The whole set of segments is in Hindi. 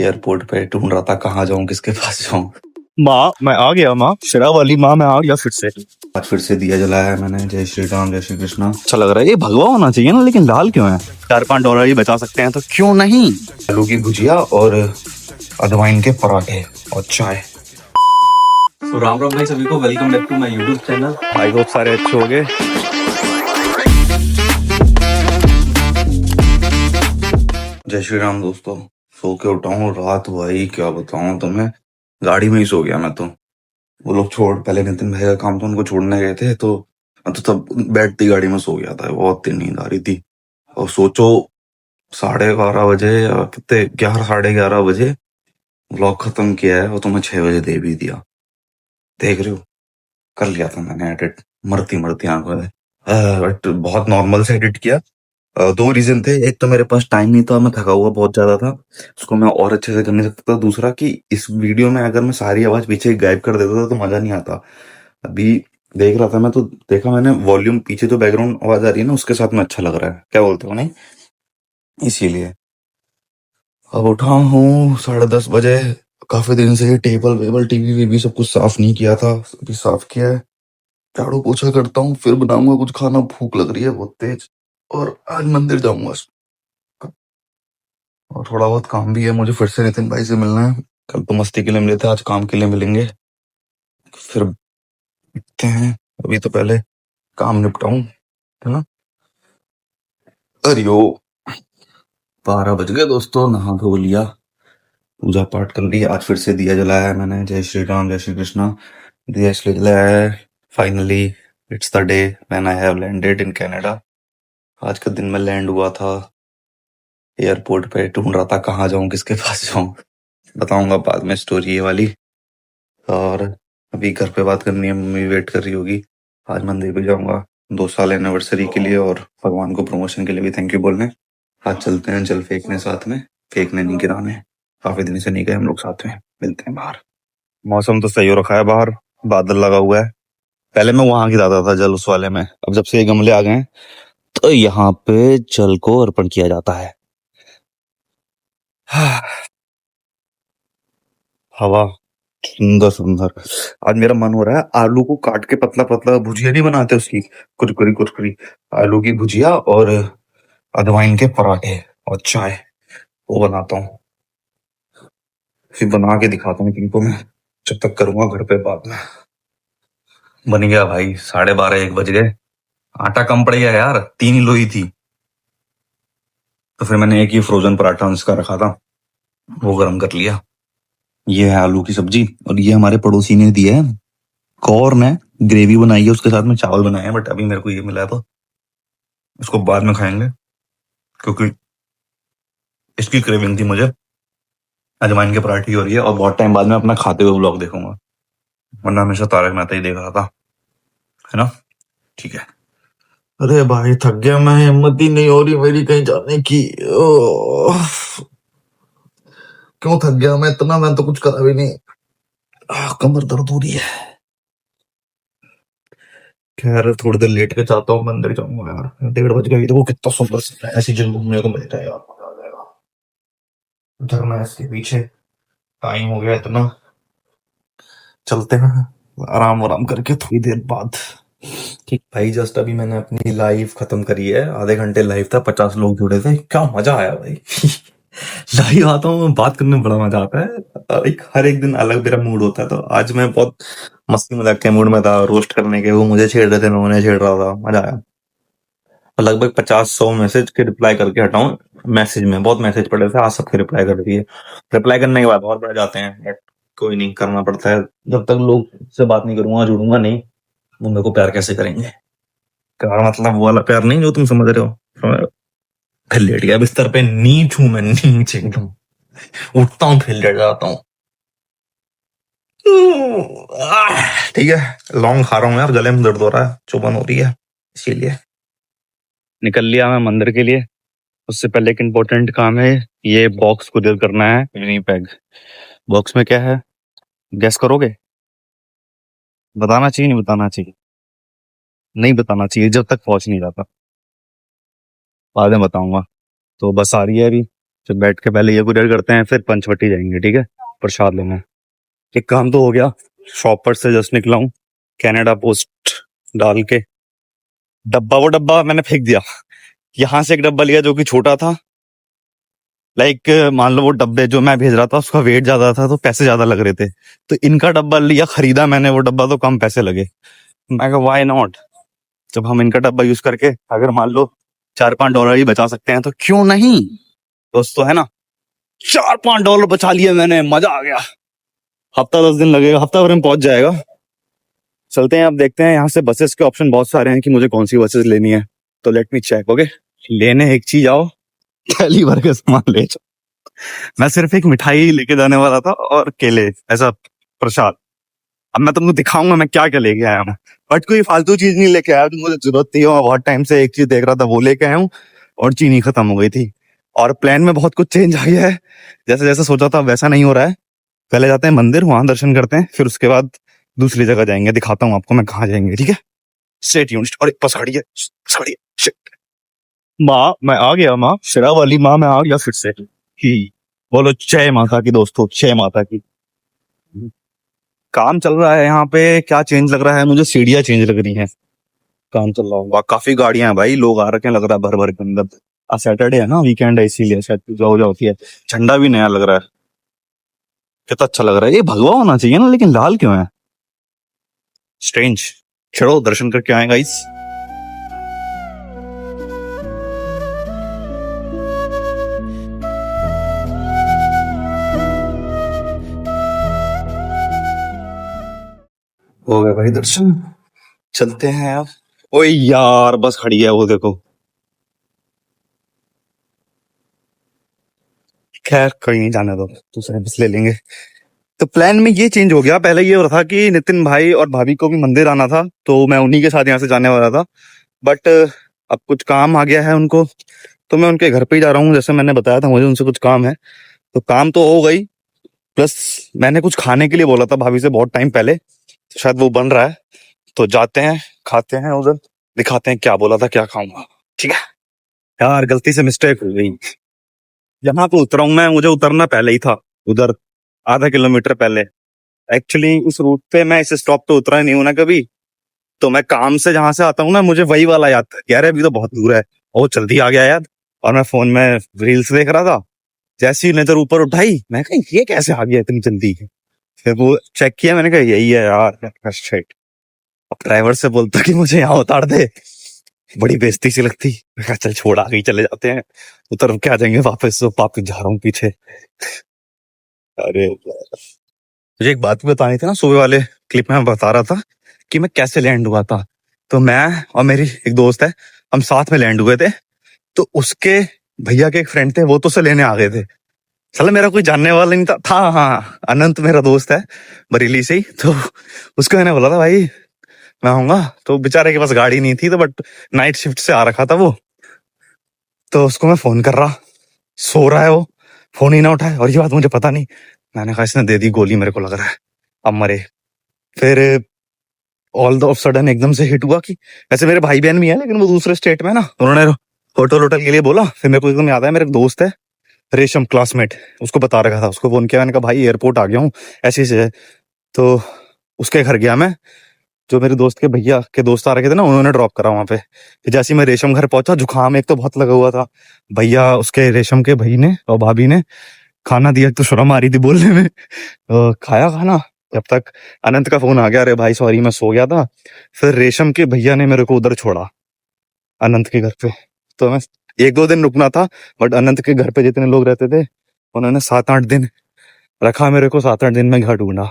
एयरपोर्ट पे ढूंढ रहा था कहाँ जाऊं, किसके पास जाऊं। माँ मैं आ गया। माँ शराब वाली माँ मैं आ गया फिर से। आज फिर से दिया जलाया है मैंने। जय श्री राम, जय श्री कृष्णा। अच्छा लग रहा है। ये भगवा होना चाहिए ना, लेकिन लाल क्यों है? $4-5 ही बचा सकते हैं तो क्यों नहीं। आलू की भुजिया और अजवाइन के पराठे और चाय। तो राम राम भाई सभी को, welcome back to my YouTube channel. I hope सारे अच्छे हो गए। जय श्री राम दोस्तों। सो के उठा हूँ रात, भाई क्या बताऊं तुम्हें, गाड़ी में ही सो गया मैं तो। वो लोग पहले नितिन भाई का काम था, उनको छोड़ने गए थे तो तब बैठती गाड़ी में सो गया था। बहुत तेज नींद आ रही थी। और सोचो 11:30 बजे या कितने 11, 11:30 बजे व्लॉग खत्म किया है और तुम्हें 6 बजे दे भी दिया। देख रहे हो, कर लिया था मैंने एडिट मरती मरती आंखों में। बट बहुत नॉर्मल से एडिट किया। दो रीजन थे। एक तो मेरे पास टाइम नहीं था, मैं थका हुआ बहुत ज्यादा था, उसको मैं और अच्छे से कर नहीं सकता था। दूसरा कि इस वीडियो में अगर मैं सारी आवाज पीछे गायब कर देता था तो मजा नहीं आता। अभी देख रहा था मैं तो देखा मैंने, वॉल्यूम पीछे जो बैकग्राउंड आवाज आ रही है ना उसके साथ में अच्छा लग रहा है। क्या बोलते हो, नहीं? इसीलिए अब उठा हूँ 10:30 बजे। काफी दिन से टेबल वेबल टीवी वीवी सब कुछ साफ नहीं किया था, अभी साफ किया है। झाड़ू पोछा करता हूँ, फिर बनाऊंगा कुछ खाना। भूख लग रही है बहुत तेज। और आज मंदिर जाऊंगा और थोड़ा बहुत काम भी है मुझे। फिर से नितिन भाई से मिलना है। कल तो मस्ती के लिए मिले थे, आज काम के लिए मिलेंगे। फिर मिलते हैं। अभी तो पहले काम निपटाऊं, है ना। अरे ओ 12 बज गए दोस्तों। नहा धो लिया, पूजा पाठ कर लिया। आज फिर से दिया जलाया है मैंने। जय श्री राम, जय श्री कृष्णा। दिया इसलिए जलाया है, finally it's the day when I have landed in Canada. आज का दिन में लैंड हुआ था। एयरपोर्ट पे ढूंढ रहा था कहाँ जाऊं, किसके पास जाऊं। बताऊंगा बाद में स्टोरी ये वाली। और अभी घर पे बात करनी है, मम्मी वेट कर रही होगी। आज मंदिर भी जाऊंगा 2 साल एनिवर्सरी के लिए और भगवान को प्रमोशन के लिए भी थैंक यू बोलने। आज चलते हैं जल फेंकने साथ में। फेंकने नहीं, गिराने। काफी दिन से नहीं गए हम लोग साथ में। मिलते हैं बाहर। मौसम तो सही हो रखा है, बाहर बादल लगा हुआ है। पहले मैं वहां गिराता था जल, उस वाले में। अब जब से ये गमले आ गए हैं तो यहाँ पे जल को अर्पण किया जाता है। हवा सुंदर सुंदर। आज मेरा मन हो रहा है आलू को काट के पतला पतला भुजिया नहीं बनाते उसकी, कुरकुरी कुरकुरी आलू की भुजिया और अजवाइन के पराठे और चाय, वो बनाता हूँ। फिर बना के दिखाता हूँ तुमको मैं, जब तक करूंगा घर पे बाद में। बन गया भाई, 12:30 1 बज गए। आटा कम पड़ गया यार, 3 ही लोई थी। तो फिर मैंने एक ही फ्रोजन पराठा उसका रखा था, वो गर्म कर लिया। ये है आलू की सब्जी और ये हमारे पड़ोसी ने दिया है, कॉर्न है, ग्रेवी बनाई है, उसके साथ में चावल बनाए हैं। बट अभी मेरे को ये मिला है तो इसको बाद में खाएंगे, क्योंकि इसकी क्रेविंग थी मुझे। अजवाइन के पराठे हो रही है और बहुत टाइम बाद में अपना खाते हुए व्लॉग देखूंगा, वरना हमेशा तारक मेहता ही देख रहा था, है ना। ठीक है। अरे भाई थक गया मैं, हिम्मत ही नहीं हो रही मेरी कहीं जाने की। क्यों थक गया मैं इतना, मैं तो कुछ करा भी नहीं। कमर दर्द हो रही है। खैर थोड़ी देर लेट के चाहता हूँ, मंदिर जाऊंगा यार। 1:30 बज गए। देखो कितना सुंदर सा है, ऐसी जगह घूमने को मिलता है यार, मजा आ जाएगा। धरना इसके पीछे, टाइम हो गया इतना। चलते हैं आराम आराम करके थोड़ी देर बाद। ठीक भाई, जस्ट अभी मैंने अपनी लाइव खत्म करी है। आधे घंटे लाइव था, 50 लोग जुड़े थे, क्या मजा आया भाई। लाइव आता हूँ, बात करने में बड़ा मजा आता है। एक हर एक दिन अलग मेरा मूड होता है, तो आज मैं बहुत मस्ती मजाक के मूड में था। रोस्ट करने के वो मुझे छेड़ रहे थे, मैं उन्हें छेड़ रहा था, मजा आया। लगभग 50-100 मैसेज के रिप्लाई करके हटाऊं। मैसेज में बहुत मैसेज पड़े थे, आज सबके रिप्लाई कर दिए। रिप्लाई करने के बाद और बढ़ जाते हैं, बट कोई नहीं, करना पड़ता है। जब तक लोग से बात नहीं करूंगा, जुड़ूंगा नहीं, वो मेरे को प्यार कैसे करेंगे। प्यार मतलब वो वाला प्यार नहीं जो तुम समझ रहे हो। फिर लेट गया बिस्तर पे, नीच हूं मैं, नीच एकदम। उठता हूँ फिर लेट जाता हूँ। ठीक है, लॉन्ग खा रहा हूँ यार, गले में दर्द हो रहा है, चुभन हो रही है, इसीलिए निकल लिया मैं मंदिर के लिए। उससे पहले एक इम्पोर्टेंट काम है, ये बॉक्स को डील करना है। विनीपेग बॉक्स में क्या है, गेस करोगे? बताना चाहिए नहीं बताना चाहिए? नहीं बताना चाहिए जब तक पहुंच नहीं जाता, बाद में बताऊंगा। तो बस आ रही है अभी, तो बैठ के पहले ये कुरियर करते हैं, फिर पंचवटी जाएंगे, ठीक है, प्रसाद लेना। एक काम तो हो गया, शॉप पर से जस्ट निकला हूँ, कनाडा पोस्ट डाल के वो डब्बा मैंने फेंक दिया। यहाँ से एक डब्बा लिया जो कि छोटा था, लाइक मान लो वो डब्बे जो मैं भेज रहा था उसका वेट ज्यादा था तो पैसे ज्यादा लग रहे थे, तो इनका डब्बा लिया, खरीदा मैंने वो डब्बा तो कम पैसे लगे। मैं कहा वाई नॉट, जब हम इनका डब्बा यूज करके अगर मान लो $4-5 ही बचा सकते हैं तो क्यों नहीं दोस्तों, है ना। $4-5 बचा लिए मैंने, मजा आ गया। हफ्ता 10 दिन लगेगा, हफ्ता भर में पहुंच जाएगा। चलते हैं, अब देखते हैं। यहाँ से बसेस के ऑप्शन बहुत सारे हैं कि मुझे कौन सी बसेस लेनी है, तो लेट मी चेक। ओके, लेने एक चीज आओ, थैली भर के सामान ले जाओ। मैं सिर्फ एक मिठाई लेके जाने वाला था और केले, ऐसा प्रसाद। अब मैं तुमको दिखाऊंगा मैं क्या क्या लेके आया हूँ, बट कोई फालतू चीज नहीं लेके आया जो मुझे जरूरत थी। मैं बहुत टाइम से एक चीज देख रहा था वो लेके आया हूँ, और चीनी खत्म हो गई थी। और प्लान में बहुत कुछ चेंज आ गया है, जैसे जैसे सोचा था वैसा नहीं हो रहा है। पहले जाते हैं मंदिर, वहां दर्शन करते हैं, फिर उसके बाद दूसरी जगह जाएंगे। दिखाता हूँ आपको मैं कहाँ जाएंगे, ठीक है। Stay tuned. और एक पसाड़ी है, पसाड़ी है। Shit। माँ मैं आ गया, माँ शरा वाली माँ मैं आ गया फिर से ही। बोलो जय माता की दोस्तों, जय माता की। काम चल रहा है यहाँ पे, क्या चेंज लग रहा है मुझे, सीढ़ियाँ चेंज लग रही हैं। काम चल रहा होगा, काफी गाड़ियां हैं भाई, लोग आ रखे हैं लग रहा है भर भर के अंदर। आज सैटरडे है ना, वीकेंड है, इसीलिए शायद पूजा वूजा होती है। झंडा भी नया लग रहा है, कितना अच्छा लग रहा है। ये भगवा होना चाहिए ना, लेकिन लाल क्यों है, स्ट्रेंज। चलो दर्शन करके आए गाइस। हो गया भाई दर्शन, चलते हैं अब। ओए यार बस खड़ी है वो देखो। खैर कोई नहीं, जाने दो, दूसरे बस ले लेंगे। तो प्लान में ये चेंज हो गया, पहले ये हो रहा था कि नितिन भाई और भाभी को भी मंदिर आना था, तो मैं उन्हीं के साथ यहाँ से जाने वाला था। बट अब कुछ काम आ गया है उनको, तो मैं उनके घर पे ही जा रहा हूँ। जैसे मैंने बताया था मुझे उनसे कुछ काम है, तो काम तो हो गई, प्लस मैंने कुछ खाने के लिए बोला था भाभी से बहुत टाइम पहले, तो शायद वो बन रहा है। तो जाते हैं, खाते हैं उधर, दिखाते हैं क्या बोला था, क्या खाऊंगा, ठीक है। यार गलती से मिस्टेक हो गई, यहाँ पे उतरा हूँ मैं, मुझे उतरना पहले ही था उधर, आधा किलोमीटर पहले। एक्चुअली उस रूट पे मैं इस स्टॉप पे उतरा नहीं हूं ना कभी, तो मैं काम से जहां से आता हूँ ना, मुझे वही वाला याद था, यार अभी तो बहुत दूर है, और जल्दी आ गया याद। और मैं फोन में रील्स देख रहा था, जैसी ही नजर ऊपर उठाई, मैं कहा ये कैसे आ गया इतनी जल्दी। फिर वो चेक किया, मैंने कहा यही है यार, शिट। अब ड्राइवर से बोलता कि मुझे यहाँ उतार दे, बड़ी बेइज्जती सी लगती। मैं कहा चल छोड़, आगे ही चले जाते हैं, उतर के आ जाएंगे वापस। तो वापस जा रहा हूँ पीछे। अरे मुझे एक बात भी बतानी थी ना, सुबह वाले क्लिप में मैं बता रहा था कि मैं कैसे लैंड हुआ था। तो मैं और मेरी एक दोस्त है, हम साथ में लैंड हुए थे। तो उसके भैया के एक फ्रेंड थे, वो तो उसे लेने आ गए थे। चलो मेरा कोई जानने वाला नहीं था। हाँ, अनंत मेरा दोस्त है, बरेली से ही। तो उसको मैंने बोला था भाई मैं आऊंगा, तो बेचारे के पास गाड़ी नहीं थी, तो बट नाइट शिफ्ट से आ रखा था वो। तो उसको मैं फोन कर रहा, सो रहा है वो, फोन ही ना उठाए, और ये बात मुझे पता नहीं। मैंने कहा इसने दे दी गोली, मेरे को लग रहा है अब मरे। फिर ऑल द ऑफ सडन एकदम से हिट हुआ कि, वैसे मेरे भाई बहन भी है लेकिन वो दूसरे स्टेट में है ना, उन्होंने होटल होटल के लिए बोला। फिर मेरे को एकदम याद है, मेरे एक दोस्त है रेशम, क्लासमेट, उसको बता रखा था, उसको फोन किया, मैंने कहा भाई एयरपोर्ट आ गया हूँ, ऐसे से है। तो उसके घर गया मैं, जो मेरे दोस्त के भैया के दोस्त आ रखे थे ना, उन्होंने ड्रॉप करा वहां पे। फिर जैसे ही मैं रेशम घर पहुंचा, जुकाम एक तो बहुत लगा हुआ था, भैया उसके रेशम के भाई ने और भाभी ने खाना दिया, तो शर्म आ रही थी बोलने में। खाया खाना, जब तक अनंत का फोन आ गया, अरे भाई सॉरी मैं सो गया था। फिर रेशम के भैया ने मेरे को उधर छोड़ा अनंत के घर पे। तो मैं 1-2 दिन रुकना था, बट अनंत के घर पे जितने लोग रहते थे उन्होंने 7-8 दिन रखा मेरे को, 7-8 दिन में घर ढूंढा।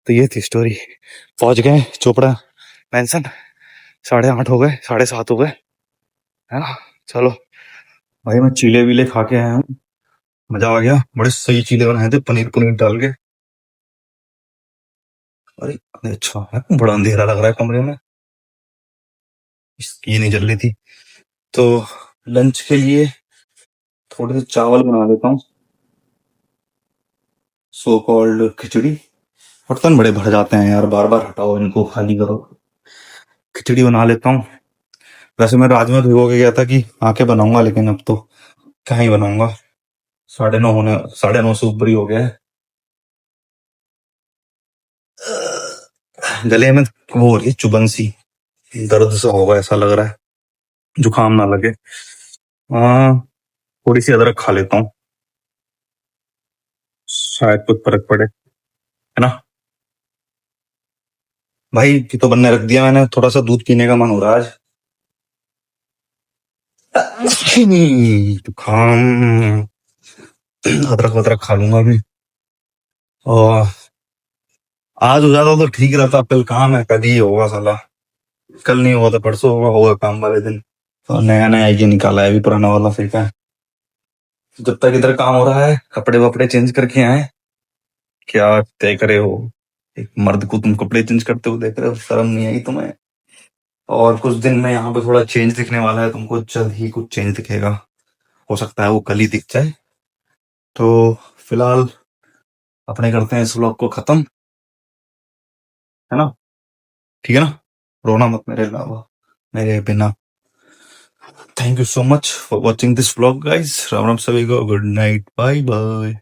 तो ये थी स्टोरी। पहुंच गए चोपड़ा मैंसन, 8:30 हो गए, 7:30 हो गए, है ना। चलो भाई मैं चीले वीले खा के आया हूँ, मजा आ गया, बड़े सही चीले बनाए थे, पनीर पनीर डाल के। अरे अरे अच्छा है, बड़ा अंधेरा लग रहा है कमरे में, इसकी नहीं जल रही थी। तो लंच के लिए थोड़े से चावल बना लेता हूँ, सो कॉल्ड खिचड़ी। बर्तन बड़े भर जाते हैं यार, बार बार हटाओ इनको, खाली करो। खिचड़ी बना लेता हूँ। वैसे मैं राजमा भिगो के गया था कि आके बनाऊंगा, लेकिन अब तो कहाँ ही बनाऊंगा। 9:30 से ऊपर ही हो गया है। गले में वो हो रही है चुभन सी, दर्द सा होगा ऐसा लग रहा है, जुकाम ना लगे। हाँ, थोड़ी सी अदरक खा लेता हूँ, शायद कुछ फर्क पड़े, है ना भाई। ये तो बनने रख दिया मैंने, थोड़ा सा दूध पीने का मन हो रहा है आज। जुकाम, अदरक वदरक खा लूंगा अभी। और आज हो जाता तो ठीक रहता, कल काम है, कल ही होगा साला। कल नहीं होगा तो परसों होगा काम वाले दिन। और नया नया ये निकाला है, अभी पुराना वाला फेंका है। जब तक इधर काम हो रहा है, कपड़े वपड़े चेंज करके आए। क्या तय करे हो, एक मर्द को तुम कपड़े चेंज करते हो देख रहे हो, शर्म नहीं आई तुम्हें? और कुछ दिन में यहाँ पे थोड़ा चेंज दिखने वाला है तुमको, जल्द ही कुछ चेंज दिखेगा, हो सकता है वो कल ही दिख जाए। तो फिलहाल अपने करते हैं इस व्लॉग को खत्म, है ना? ठीक है ना? रोना मत मेरे अलावा, मेरे बिना। Thank you so much for watching this vlog guys. Ram Ram सभी को, गुड नाइट, बाय बाय।